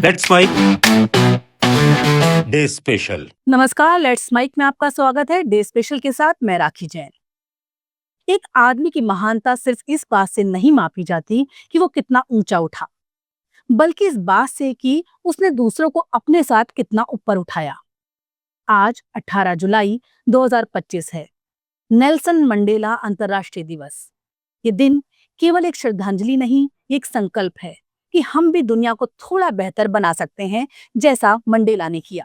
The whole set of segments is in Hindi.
Let's mic day special. नमस्कार, लेट्स माइक में आपका स्वागत है। डे स्पेशल के साथ मैं राखी जैन। एक आदमी की महानता सिर्फ इस बात से नहीं मापी जाती कि वो कितना ऊंचा उठा, बल्कि इस बात से कि उसने दूसरों को अपने साथ कितना ऊपर उठाया। आज 18 जुलाई 2025 है, नेल्सन मंडेला अंतर्राष्ट्रीय दिवस। ये दिन केवल एक श्रद्धांजलि नहीं, एक संकल्प है कि हम भी दुनिया को थोड़ा बेहतर बना सकते हैं, जैसा मंडेला ने किया।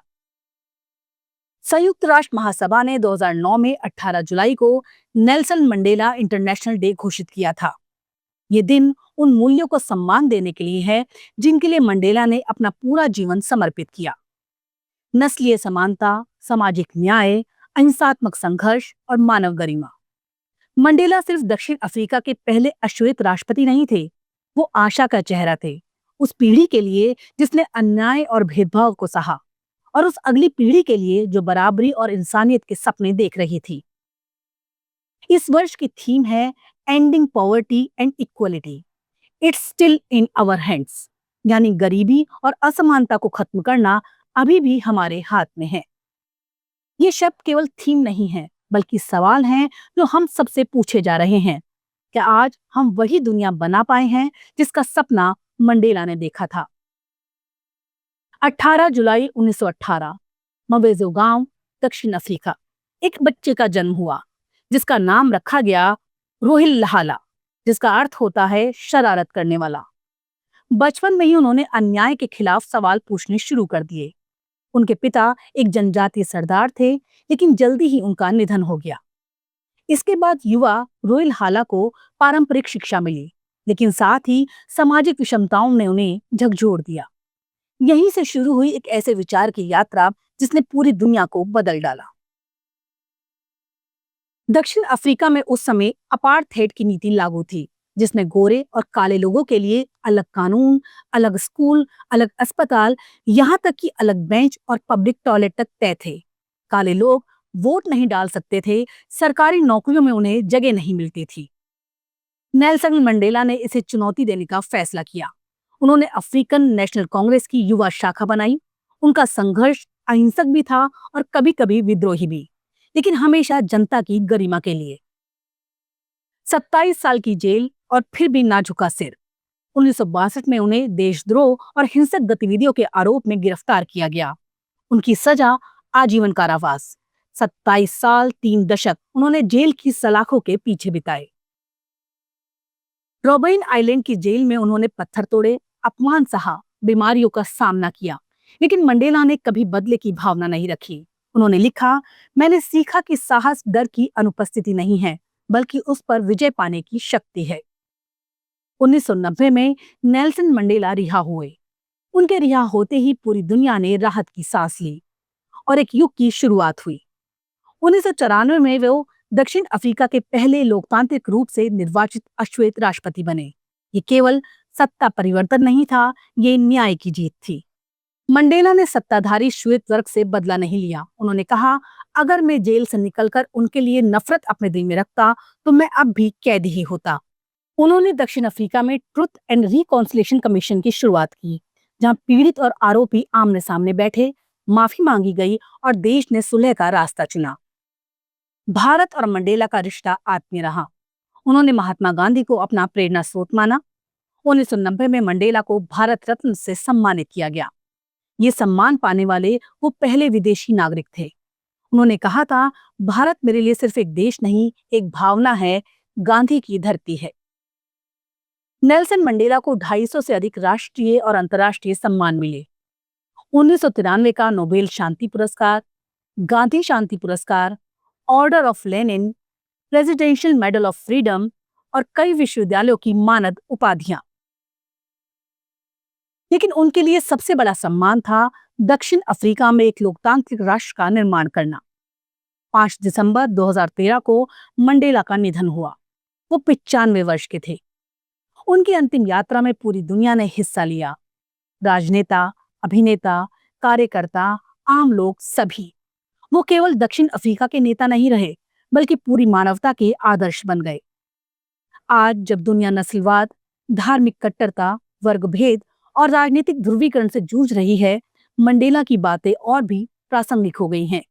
संयुक्त राष्ट्र महासभा ने 2009 में 18 जुलाई को नेल्सन मंडेला इंटरनेशनल डे घोषित किया था। ये दिन उन मूल्यों को सम्मान देने के लिए है जिनके लिए मंडेला ने अपना पूरा जीवन समर्पित किया। नस्लीय समानता, सामाजिक न्याय, अहिंसात्मक संघर्ष और मानव गरिमा। मंडेला सिर्फ दक्षिण अफ्रीका के पहले अश्वेत राष्ट्रपति नहीं थे, वो आशा का चेहरा थे, उस पीढ़ी के लिए जिसने अन्याय और भेदभाव को सहा, और उस अगली पीढ़ी के लिए जो बराबरी और इंसानियत के सपने देख रही थी। इस वर्ष की थीम है ending poverty and equality, it's still in our hands, यानी गरीबी और असमानता को खत्म करना अभी भी हमारे हाथ में है। ये शब्द केवल थीम नहीं है, बल्कि सवाल हैं जो हम सबसे पूछे जा रहे हैं। क्या आज हम वही दुनिया बना पाए हैं जिसका सपना मंडेला ने देखा था? 18 जुलाई 1918 मवेजो गांव, दक्षिण अफ्रीका। एक बच्चे का जन्म हुआ जिसका नाम रखा गया रोहिल लहाला, जिसका अर्थ होता है शरारत करने वाला। बचपन में ही उन्होंने अन्याय के खिलाफ सवाल पूछने शुरू कर दिए। उनके पिता एक जनजातीय सरदार थे, लेकिन जल्दी ही उनका निधन हो गया। इसके बाद युवा रोहिल हाला को पारंपरिक शिक्षा मिली, लेकिन साथ ही सामाजिक विषमताओं ने उन्हें झकझोर दिया। यहीं से शुरू हुई एक ऐसे विचार की यात्रा जिसने पूरी दुनिया को बदल डाला। दक्षिण अफ्रीका में उस समय अपार्थाइड की नीति लागू थी, जिसमें गोरे और काले लोगों के लिए अलग कानून, अलग स्कूल, अलग अस्पताल, यहाँ तक कि अलग बेंच और पब्लिक टॉयलेट तक तय थे। काले लोग वोट नहीं डाल सकते थे, सरकारी नौकरियों में उन्हें जगह नहीं मिलती थी। नेल्सन मंडेला ने इसे चुनौती देने का फैसला किया। उन्होंने अफ्रीकन नेशनल कांग्रेस की युवा शाखा बनाई। उनका संघर्ष अहिंसक भी था और कभी-कभी विद्रोही भी, लेकिन हमेशा जनता की गरिमा के लिए। 27 साल की जेल और फिर भी ना झुका सिर। 1962 में उन्हें देशद्रोह और हिंसक गतिविधियों के आरोप में गिरफ्तार किया गया। उनकी सजा आजीवन कारावास। 27 साल 3 दशक उन्होंने जेल की सलाखों के पीछे बिताए। रॉबिन आइलैंड की जेल में उन्होंने पत्थर तोड़े, अपमान सहा, बीमारियों का सामना किया, लेकिन मंडेला ने कभी बदले की भावना नहीं रखी। उन्होंने लिखा, मैंने सीखा कि साहस डर की अनुपस्थिति नहीं है, बल्कि उस पर विजय पाने की शक्ति है। 1990 में नेल्सन मंडेला रिहा हुए। उनके रिहा होते ही पूरी दुनिया ने राहत की सांस ली और एक युग की शुरुआत हुई। 1994 में वो दक्षिण अफ्रीका के पहले लोकतांत्रिक रूप से निर्वाचित अश्वेत राष्ट्रपति बने। ये केवल सत्ता परिवर्तन नहीं था, ये न्याय की जीत थी। मंडेला ने सत्ताधारी श्वेत वर्ग से बदला नहीं लिया। उन्होंने कहा, अगर मैं जेल से निकलकर उनके लिए नफरत अपने दिल में रखता तो मैं अब भी कैदी ही होता। उन्होंने दक्षिण अफ्रीका में ट्रुथ एंड रिकॉन्सिलिएशन कमीशन की शुरुआत की, जहां पीड़ित और आरोपी आमने सामने बैठे, माफी मांगी गई और देश ने सुलह का रास्ता चुना। भारत और मंडेला का रिश्ता आत्मीय रहा। उन्होंने महात्मा गांधी को अपना प्रेरणा स्रोत माना। 1990 में मंडेला को भारत रत्न से सम्मानित किया गया। ये सम्मान पाने वाले वो पहले विदेशी नागरिक थे। उन्होंने कहा था, भारत मेरे लिए सिर्फ एक देश नहीं, एक भावना है, गांधी की धरती है। नेल्सन मंडेला को 250 से अधिक राष्ट्रीय और अंतर्राष्ट्रीय सम्मान मिले। 1993 का नोबेल शांति पुरस्कार, गांधी शांति पुरस्कार, order of Lenin, presidential medal of freedom और कई विश्वविद्यालयों की मानद उपाधियां। लेकिन उनके लिए सबसे बड़ा सम्मान था दक्षिण अफ्रीका में एक लोकतांत्रिक राष्ट्र का निर्माण करना। 5 दिसंबर 2013 को मंडेला का निधन हुआ। वो 95 वर्ष के थे। उनकी अंतिम यात्रा में पूरी दुनिया ने हिस्सा लिया। राजनेता, अभिनेता, कार्यकर्ता, आम लोग, सभी। वो केवल दक्षिण अफ्रीका के नेता नहीं रहे, बल्कि पूरी मानवता के आदर्श बन गए। आज जब दुनिया नस्लवाद, धार्मिक कट्टरता, वर्गभेद और राजनीतिक ध्रुवीकरण से जूझ रही है, मंडेला की बातें और भी प्रासंगिक हो गई हैं।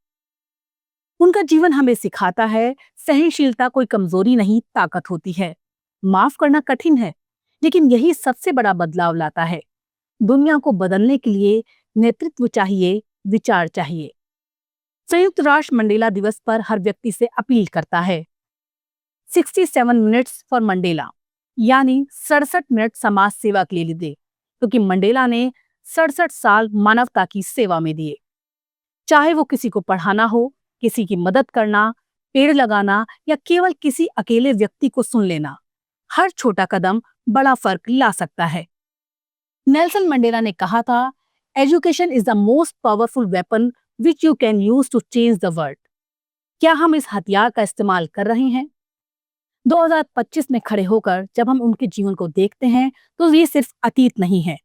उनका जीवन हमें सिखाता है, सहनशीलता कोई कमजोरी नहीं, ताकत होती है। माफ करना कठिन है, लेकिन यही सबसे बड़ा बदलाव लाता है। दुनिया को बदलने के लिए नेतृत्व चाहिए, विचार चाहिए। संयुक्त राष्ट्र मंडेला दिवस पर हर व्यक्ति से अपील करता है, 67 मिनट्स फॉर मंडेला, यानी 67 मिनट समाज सेवा के लिए दे, क्योंकि मंडेला ने 67 साल मानवता की सेवा में दिए। चाहे वो किसी को पढ़ाना हो, किसी की मदद करना, पेड़ लगाना या केवल किसी अकेले व्यक्ति को सुन लेना, हर छोटा कदम बड़ा फर्क ला सकता है। नेल्सन मंडेला ने कहा था, education is the most powerful weapon which you can use to change the world. क्या हम इस हथियार का इस्तेमाल कर रहे हैं? 2025 में खड़े होकर जब हम उनके जीवन को देखते हैं तो ये सिर्फ अतीत नहीं है,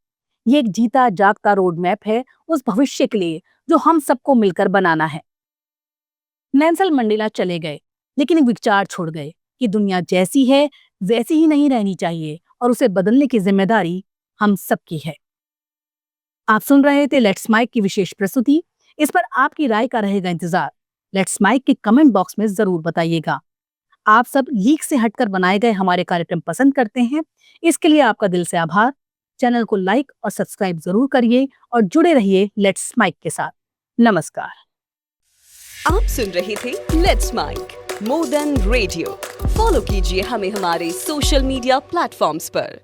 ये एक जीता जागता रोड मैप है उस भविष्य के लिए जो हम सबको मिलकर बनाना है। नेल्सन मंडेला चले गए, लेकिन एक विचार छोड़ गए कि दुनिया जैसी है वैसी ही नहीं रहनी चाहिए और उसे बदलने की जिम्मेदारी हम सबकी है। आप सुन रहे थे लेट्स माइक की विशेष प्रस्तुति। इस पर आपकी राय का रहेगा इंतजार। लेट्स माइक के कमेंट बॉक्स में जरूर बताइएगा। आप सब लीक से हटकर बनाए गए हमारे कार्यक्रम पसंद करते हैं, इसके लिए आपका दिल से आभार। चैनल को लाइक और सब्सक्राइब जरूर करिए और जुड़े रहिए लेट्स माइक के साथ। नमस्कार। आप सुन रहे थे let's mic more than radio. Follow कीजिए हमें हमारे सोशल मीडिया प्लेटफॉर्म्स पर।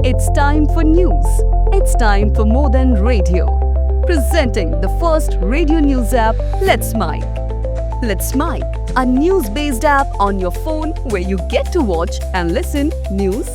It's time for news. It's time for more than radio. Presenting the first radio news app, Let's Mic. Let's Mic, a news-based app on your phone where you get to watch and listen news